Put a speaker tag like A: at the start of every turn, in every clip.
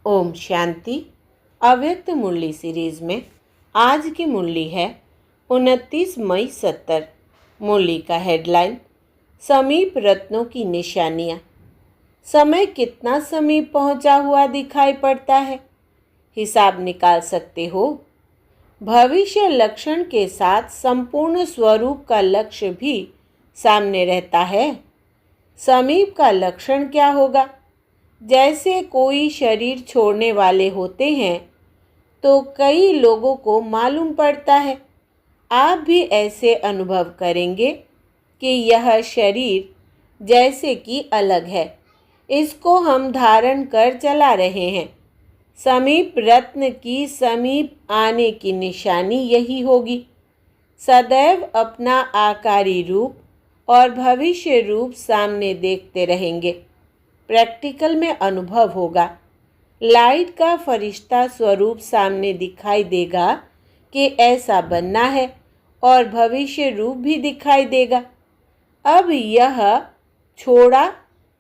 A: ओम शांति। अव्यक्त मुरली सीरीज में आज की मुरली है 29 मई 70। मुरली का हेडलाइन समीप रत्नों की निशानियाँ। समय कितना समीप पहुँचा हुआ दिखाई पड़ता है, हिसाब निकाल सकते हो। भविष्य लक्षण के साथ संपूर्ण स्वरूप का लक्ष्य भी सामने रहता है। समीप का लक्षण क्या होगा? जैसे कोई शरीर छोड़ने वाले होते हैं तो कई लोगों को मालूम पड़ता है। आप भी ऐसे अनुभव करेंगे कि यह शरीर जैसे कि अलग है, इसको हम धारण कर चला रहे हैं। समीप रत्न की समीप आने की निशानी यही होगी। सदैव अपना आकारी रूप और भविष्य रूप सामने देखते रहेंगे। प्रैक्टिकल में अनुभव होगा। लाइट का फरिश्ता स्वरूप सामने दिखाई देगा कि ऐसा बनना है और भविष्य रूप भी दिखाई देगा। अब यह छोड़ा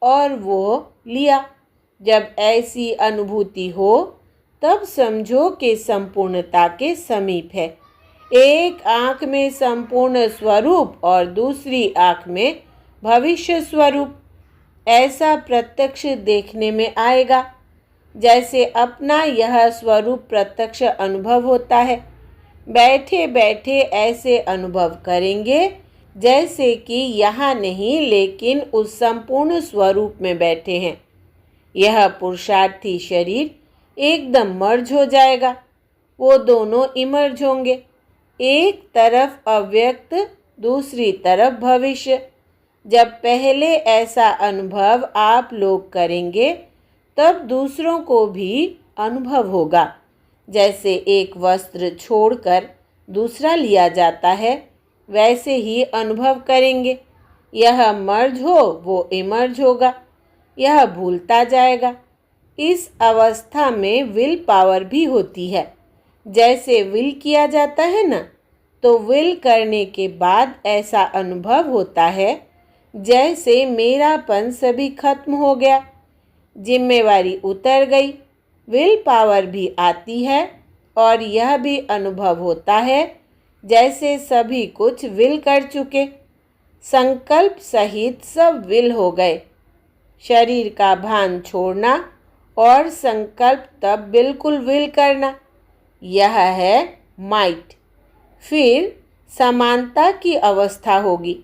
A: और वो लिया। जब ऐसी अनुभूति हो तब समझो कि संपूर्णता के समीप है। एक आँख में संपूर्ण स्वरूप और दूसरी आँख में भविष्य स्वरूप। ऐसा प्रत्यक्ष देखने में आएगा जैसे अपना यह स्वरूप प्रत्यक्ष अनुभव होता है। बैठे बैठे ऐसे अनुभव करेंगे जैसे कि यहाँ नहीं लेकिन उस संपूर्ण स्वरूप में बैठे हैं। यह पुरुषार्थी शरीर एकदम मर्ज हो जाएगा। वो दोनों इमर्ज होंगे, एक तरफ अव्यक्त, दूसरी तरफ भविष्य। जब पहले ऐसा अनुभव आप लोग करेंगे तब दूसरों को भी अनुभव होगा। जैसे एक वस्त्र छोड़कर दूसरा लिया जाता है, वैसे ही अनुभव करेंगे। यह मर्ज हो, वो इमर्ज होगा। यह भूलता जाएगा। इस अवस्था में विल पावर भी होती है। जैसे विल किया जाता है ना, तो विल करने के बाद ऐसा अनुभव होता है जैसे मेरापन सभी खत्म हो गया, जिम्मेवारी उतर गई। विल पावर भी आती है और यह भी अनुभव होता है जैसे सभी कुछ विल कर चुके। संकल्प सहित सब विल हो गए। शरीर का भान छोड़ना और संकल्प तब बिल्कुल विल करना, यह है माइट। फिर समानता की अवस्था होगी।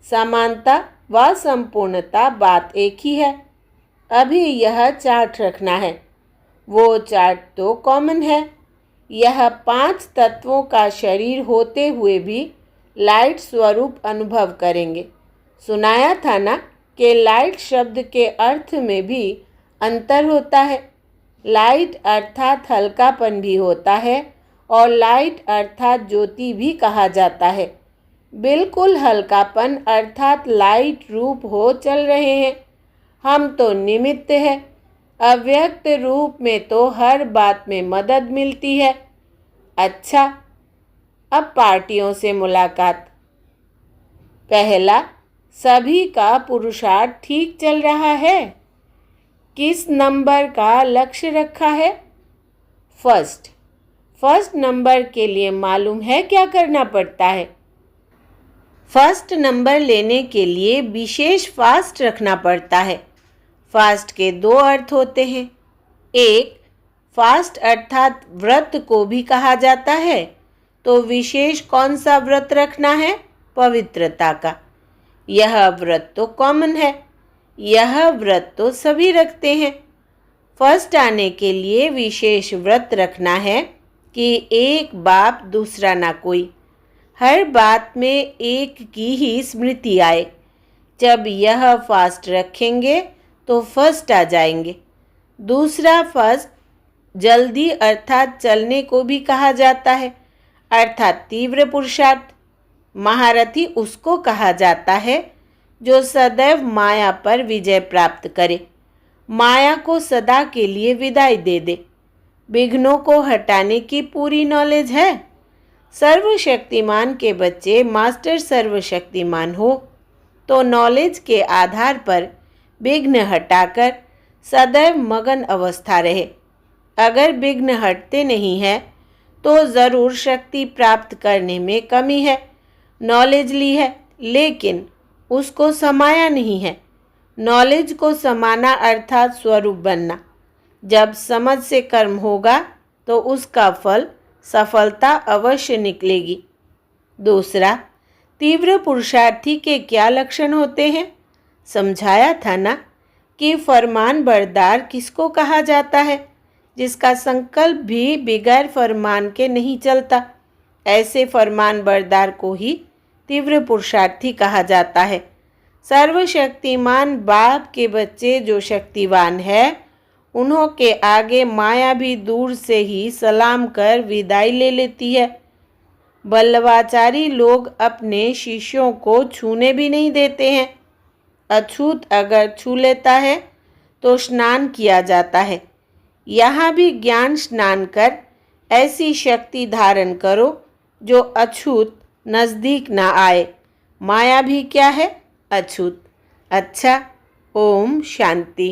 A: समानता व संपूर्णता बात एक ही है। अभी यह चार्ट रखना है, वो चार्ट तो कॉमन है। यह 5 तत्वों का शरीर होते हुए भी लाइट स्वरूप अनुभव करेंगे। सुनाया था ना कि लाइट शब्द के अर्थ में भी अंतर होता है। लाइट अर्थात हल्कापन भी होता है और लाइट अर्थात ज्योति भी कहा जाता है। बिल्कुल हल्कापन अर्थात लाइट रूप हो चल रहे हैं। हम तो निमित्त हैं। अव्यक्त रूप में तो हर बात में मदद मिलती है। अच्छा, अब पार्टियों से मुलाकात। पहला, सभी का पुरुषार्थ ठीक चल रहा है? किस नंबर का लक्ष्य रखा है? फर्स्ट नंबर के लिए मालूम है क्या करना पड़ता है? फर्स्ट नंबर लेने के लिए विशेष फास्ट रखना पड़ता है। फास्ट के 2 अर्थ होते हैं। एक, फास्ट अर्थात व्रत को भी कहा जाता है। तो विशेष कौन सा व्रत रखना है? पवित्रता का। यह व्रत तो कॉमन है। यह व्रत तो सभी रखते हैं। फर्स्ट आने के लिए विशेष व्रत रखना है कि एक बाप दूसरा ना कोई। हर बात में एक की ही स्मृति आए। जब यह फास्ट रखेंगे तो फर्स्ट आ जाएंगे। दूसरा फर्स्ट जल्दी अर्थात चलने को भी कहा जाता है, अर्थात तीव्र पुरुषार्थ। महारथी उसको कहा जाता है जो सदैव माया पर विजय प्राप्त करे, माया को सदा के लिए विदाई दे दे। विघ्नों को हटाने की पूरी नॉलेज है। सर्वशक्तिमान के बच्चे मास्टर सर्वशक्तिमान हो तो नॉलेज के आधार पर विघ्न हटाकर सदैव मगन अवस्था रहे। अगर विघ्न हटते नहीं है तो ज़रूर शक्ति प्राप्त करने में कमी है। नॉलेज ली है लेकिन उसको समाया नहीं है। नॉलेज को समाना अर्थात स्वरूप बनना। जब समझ से कर्म होगा तो उसका फल सफलता अवश्य निकलेगी। दूसरा, तीव्र पुरुषार्थी के क्या लक्षण होते हैं? समझाया था ना कि फरमान बरदार किसको कहा जाता है? जिसका संकल्प भी बिगैर फरमान के नहीं चलता। ऐसे फरमान बरदार को ही तीव्र पुरुषार्थी कहा जाता है। सर्वशक्तिमान बाप के बच्चे जो शक्तिवान है, उन्हों के आगे माया भी दूर से ही सलाम कर विदाई ले लेती है। बल्लवाचारी लोग अपने शिष्यों को छूने भी नहीं देते हैं। अछूत अगर छू लेता है तो स्नान किया जाता है। यहाँ भी ज्ञान स्नान कर ऐसी शक्ति धारण करो जो अछूत नज़दीक ना आए। माया भी क्या है? अछूत। अच्छा, ओम शांति।